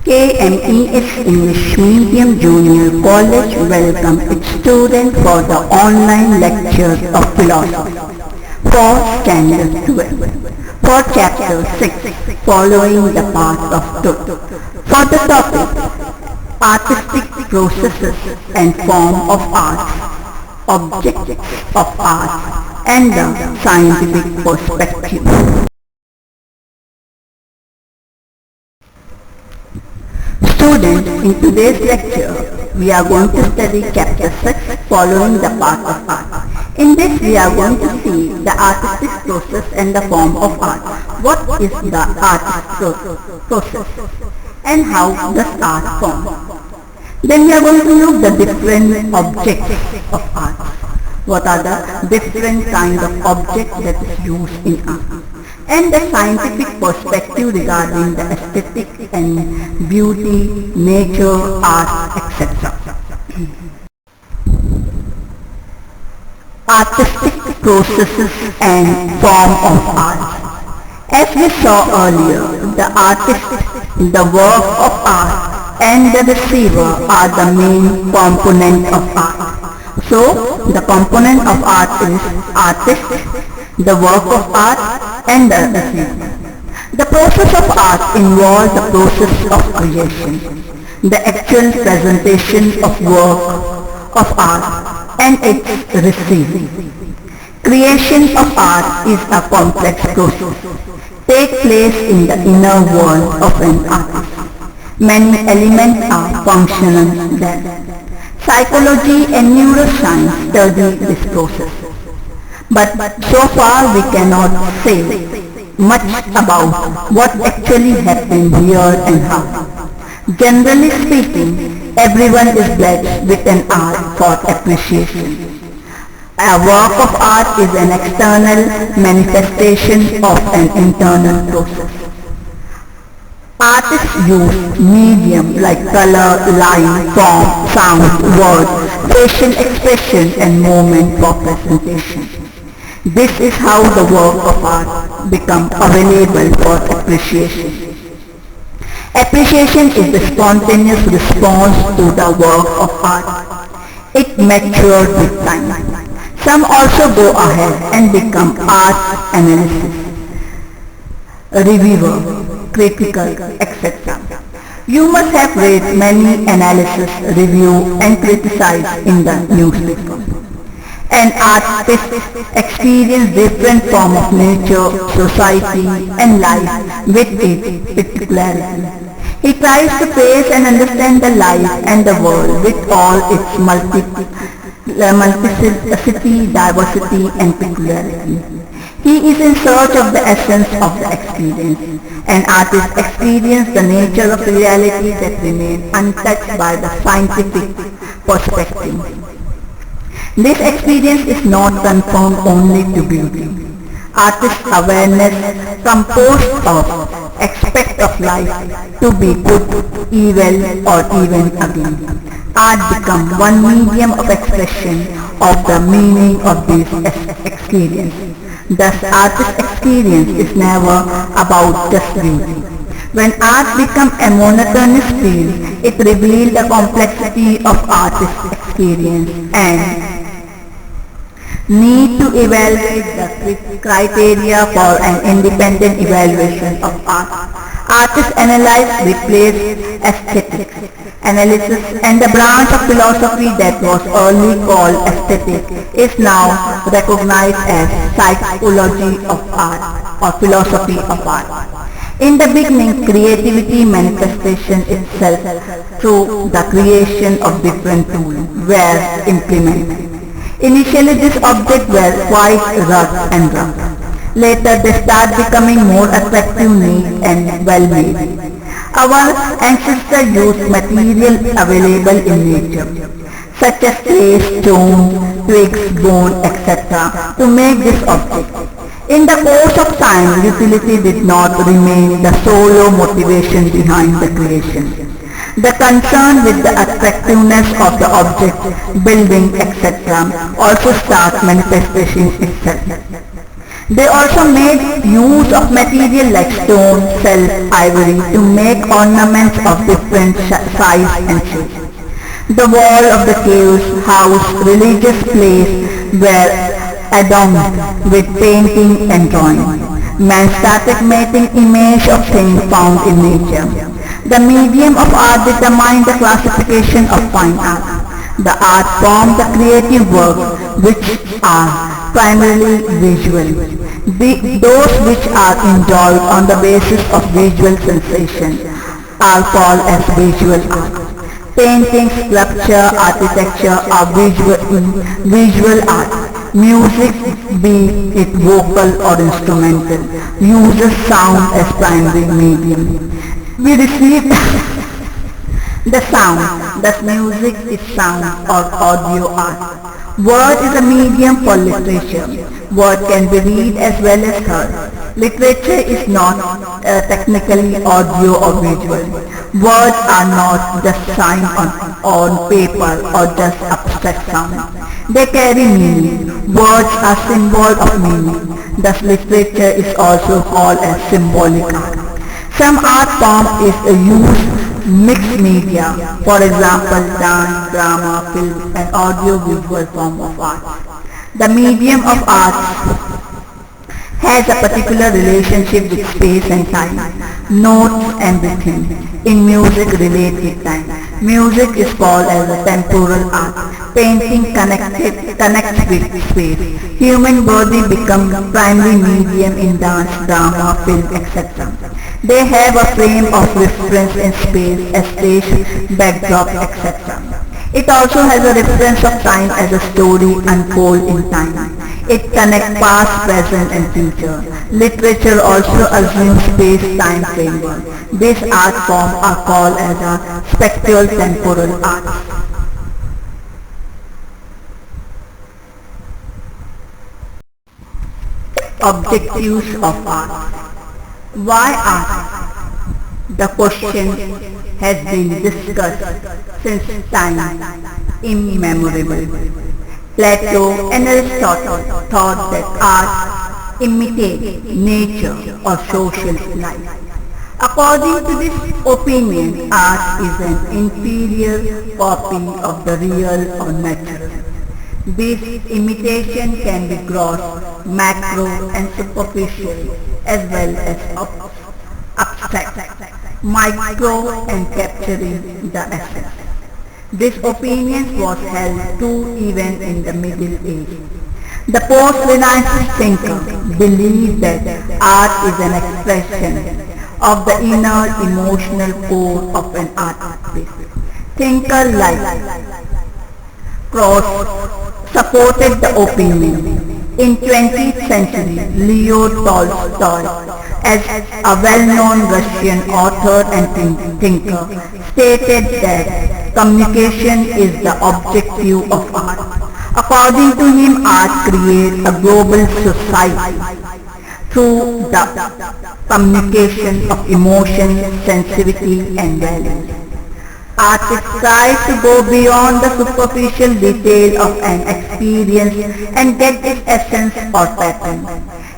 KMES English Medium Junior College welcome its students for the online lectures of philosophy for Standard 12 for Chapter 6 Following the Path of Truth. For the topic Artistic Processes and Form of Art, Objects of Art and the Scientific Perspective. Students, in today's lecture, we are going to study Chapter 6, Following the Path of Art. In this, we are going to see the artistic process and the form of art. What is the artistic process and how does art form? Then we are going to look at the different objects of art. What are the different kinds of objects that is used in art? And the scientific perspective regarding the aesthetic and beauty, nature, art, etc. Artistic processes and form of art. As we saw earlier, the artist, the work of art and the receiver are the main component of art. So, the component of art is artist, the work of art and the receiver. The process of art involves the process of creation, the actual presentation of work of art and its receiving. Creation of art is a complex process, takes place in the inner world of an artist. Many elements are functional there. Psychology and neuroscience study this process. But so far we cannot say much about what actually happened here and how. Generally speaking, everyone is blessed with an art for appreciation. A work of art is an external manifestation of an internal process. Artists use medium like color, line, form, sound, words, facial expression and movement for presentation. This is how the work of art becomes available for appreciation. Appreciation is the spontaneous response to the work of art. It matures with time. Some also go ahead and become art analysis, reviewer, critical, etc. You must have read many analysis, review and criticize in the newspaper. An artist experiences different forms of nature, society and life with its particularity. He tries to face and understand the life and the world with all its multiplicity, diversity and peculiarity. He is in search of the essence of the experience. An artist experiences the nature of reality that remains untouched by the scientific perspective. This experience is not confined only to beauty. Artist awareness composed of aspects of life to be good, evil or even again. Art becomes one medium of expression of the meaning of this experience. Thus artist experience is never about just beauty. When art becomes a monotonous field, it reveals the complexity of artist experience and need to evaluate the criteria for an independent evaluation of art. Artists analyze, replace aesthetics, analysis and the branch of philosophy that was early called aesthetic is now recognized as psychology of art or philosophy of art. In the beginning, creativity manifestation itself through the creation of different tools were implemented. Initially these objects were quite rough and rough. Later they start becoming more attractive, neat and well made. Our ancestors used material available in nature, such as clay, stone, twigs, bone, etc. to make this object. In the course of time, utility did not remain the sole motivation behind the creation. The concern with the attractiveness of the object, building, etc. also starts manifesting itself. They also made use of material like stone, silk, ivory to make ornaments of different size and shape. The wall of the caves housed religious plays were adorned with painting and drawing. Man started making image of things found in nature. The medium of art determined the classification of fine art. The art form the creative works which are primarily visual. Those which are enjoyed on the basis of visual sensation are called as visual art. Painting, sculpture, architecture are visual art. Music, be it vocal or instrumental, uses sound as primary medium. We receive the sound, thus music is sound or audio art. Word is a medium for literature. Word can be read as well as heard. Literature is not technically audio or visual. Words are not just sign on paper or just abstract sound. They carry meaning. Words are symbol of meaning. Thus literature is also called as symbolic art. Some art form is a used mixed media, for example dance, drama, film and audio-visual form of art. The medium of art has a particular relationship with space and time. Notes and rhythm. In music relate with time. Music is called as a temporal art. Painting connects with space. Human body becomes primary medium in dance, drama, film, etc. They have a frame of reference in space, a stage, backdrop, etc. It also has a reference of time as a story unfold in time. It connects past, present and future. Literature also assumes space-time framework. These art forms are called as a spectral temporal art. Objectives of art. Why art? The question has been discussed since time immemorial. Plato and Aristotle thought that art imitates nature or social life. According to this opinion, art is an inferior copy of the real or natural. This imitation can be gross, macro and superficial as well as abstract, micro and capturing the essence. This opinion was held true even in the Middle Ages. The post-Renaissance thinker believed that art is an expression of the inner emotional core of an artist. Thinkers like Krauss supported the opinion. In 20th century, Leo Tolstoy, as a well-known Russian author and thinker, stated that communication is the objective of art. According to him, art creates a global society through the communication of emotion, sensitivity and values. Artists try to go beyond the superficial detail of an experience and get its essence or pattern.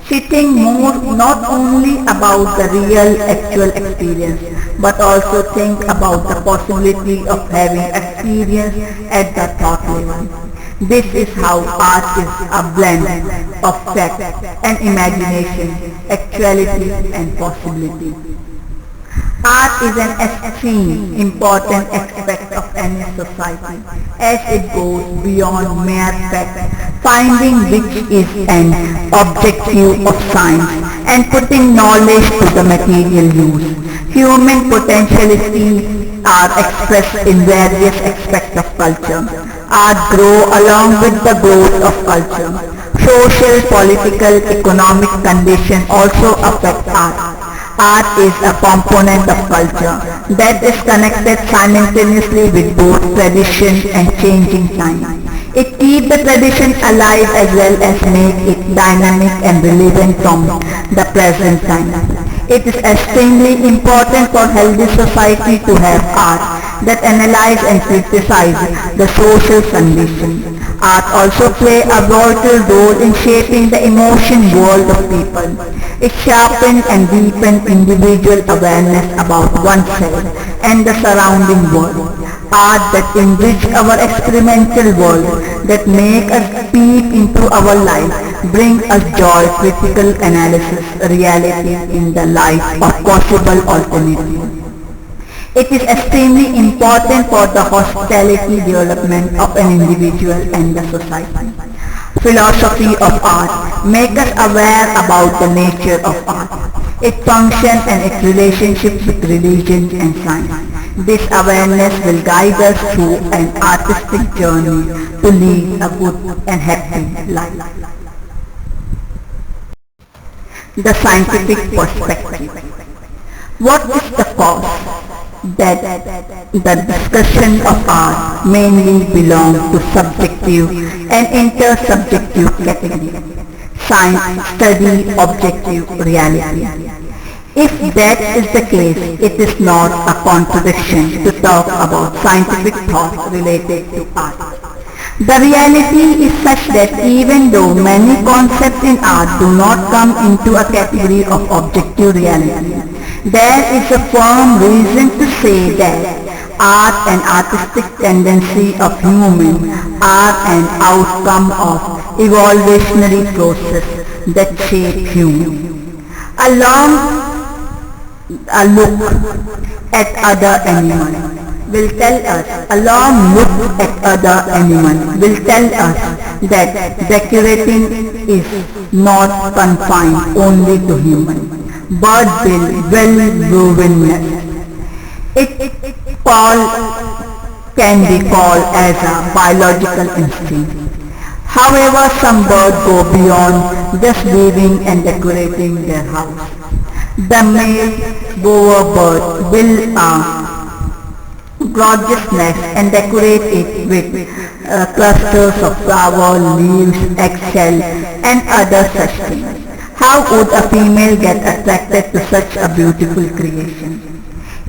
She thinks more not only about the real actual experience, but also think about the possibility of having experience at the thought level. This is how art is a blend of fact and imagination, actuality and possibility. Art is an extreme important aspect of any society as it goes beyond mere fact, finding which is an objective of science and putting knowledge to the material use. Human potentialities are expressed in various aspects of culture. Art grows along with the growth of culture. Social, political, economic conditions also affect art. Art is a component of culture that is connected simultaneously with both tradition and changing time. It keeps the tradition alive as well as make it dynamic and relevant from the present time. It is extremely important for healthy society to have art that analyze and criticize the social condition. Art also plays a vital role in shaping the emotion world of people. It sharpens and deepens individual awareness about oneself and the surrounding world. Art that enrich our experimental world, that make us peep into our life, bring us joy, critical analysis, reality in the light of possible alternatives. It is extremely important for the hospitality development of an individual and the society. Philosophy of art makes us aware about the nature of art, its function and its relationship with religion and science. This awareness will guide us through an artistic journey to lead a good and happy life. The scientific perspective. What is the cause that the discussion of art mainly belongs to subjective and intersubjective categories? Science study objective reality. If that is the case, it is not a contradiction to talk about scientific thought related to art. The reality is such that even though many concepts in art do not come into a category of objective reality, there is a firm reason to say that art and artistic tendency of human are an outcome of evolutionary process that shape human. A look at other animals will tell us, a long look at other animals will tell us that decorating is not confined only to humans. Bird will woven nest. It can be called as a biological instinct. However, some birds go beyond just weaving and decorating their house. The male bowerbird will gorgeous nest and decorate it with clusters of flower, leaves, eggshell and other such things. How would a female get attracted to such a beautiful creation?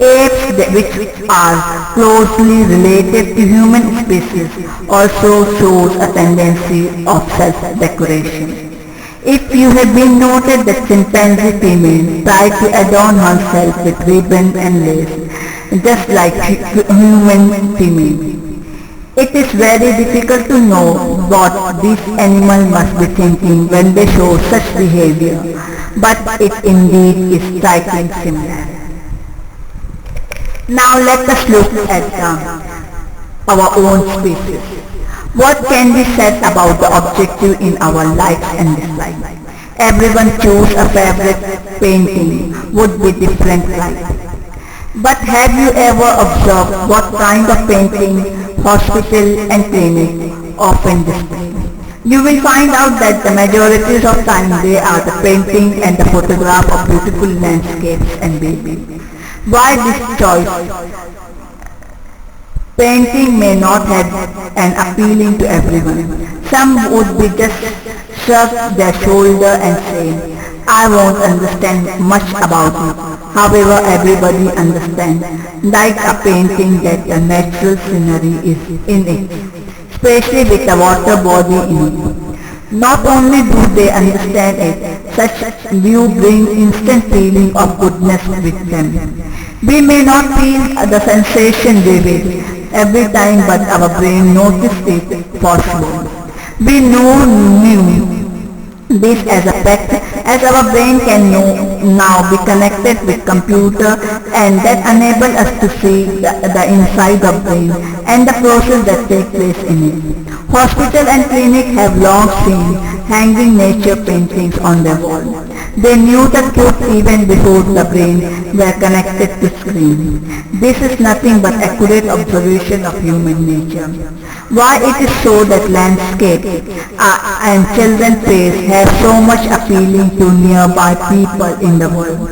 Apes, which are closely related to human species, also shows a tendency of self-decoration. If you have been noted that chimpanzee female try to adorn herself with ribbon and lace, just like human female. It is very difficult to know what these animals must be thinking when they show such behavior, but it indeed is striking similar. Now let us look at our own species. What can be said about the objective in our likes and dislikes? Everyone choose a favorite painting would be different right? But have you ever observed what kind of painting hospital and clinic often display? You will find out that the majority of time they are the painting and the photograph of beautiful landscapes and babies. Why this choice? Painting may not have an appealing to everyone. Some would be just shrug their shoulder and say, I won't understand much about it. However, everybody understands, like a painting, that the natural scenery is in it, especially with the water body in it. Not only do they understand it, such view brings instant feeling of goodness with them. We may not feel the sensation vivid every time, but our brain notices it for sure. We knew this as a fact, as our brain can now be connected with computer and that enable us to see the inside of brain and the process that takes place in it. Hospital and clinic have long seen hanging nature paintings on their wall. They knew the truth even before the brain were connected to screen. This is nothing but accurate observation of human nature. Why it is so that landscape and children's face have so much appealing to nearby people in the world?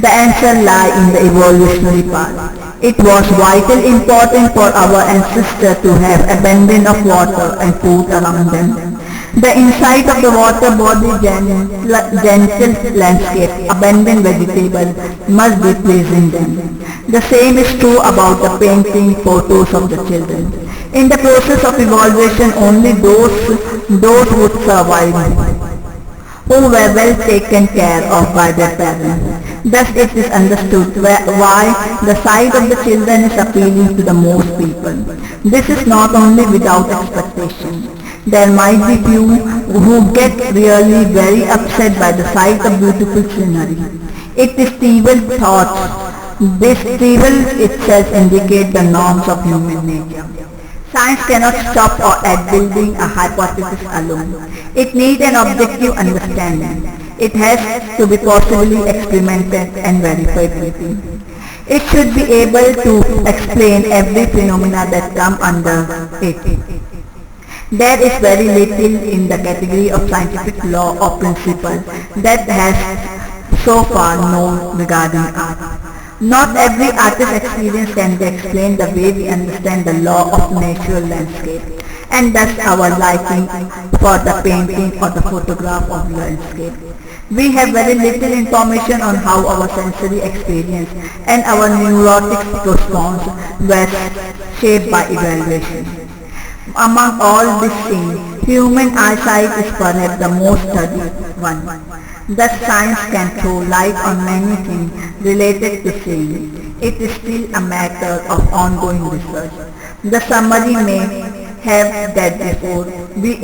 The answer lies in the evolutionary part. It was vitally important for our ancestors to have abundance of water and food around them. The inside of the water body, gentle landscape, abundant vegetable must be pleasing them. The same is true about the painting photos of the children. In the process of evaluation, only those would survive who were well taken care of by their parents. Thus it is understood why the sight of the children is appealing to the most people. This is not only without expectation. There might be few who get really very upset by the sight of beautiful scenery. It is evil thoughts. This evil itself indicates the norms of human nature. Science cannot stop at building a hypothesis alone. It needs an objective understanding. It has to be possibly experimented and verified within. It should be able to explain every phenomena that come under it. There is very little in the category of scientific law or principle that has so far known regarding art. Not every artist's experience can be explained the way we understand the law of natural landscape, and thus our liking for the painting or the photograph of landscape. We have very little information on how our sensory experience and our neurotic response were shaped by evaluation. Among all these things, human eyesight is perhaps the most studied one. Thus science can throw light on many things related to seeing. It is still a matter of ongoing research. The summary may have that before we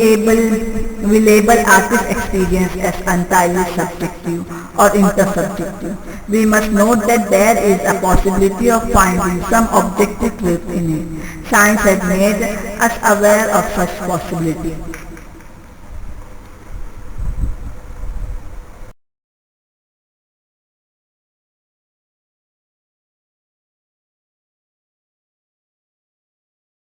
label artist experience as entirely subjective or intersubjective. We must note that there is a possibility of finding some objective truth in it. Science has made us aware of such possibility.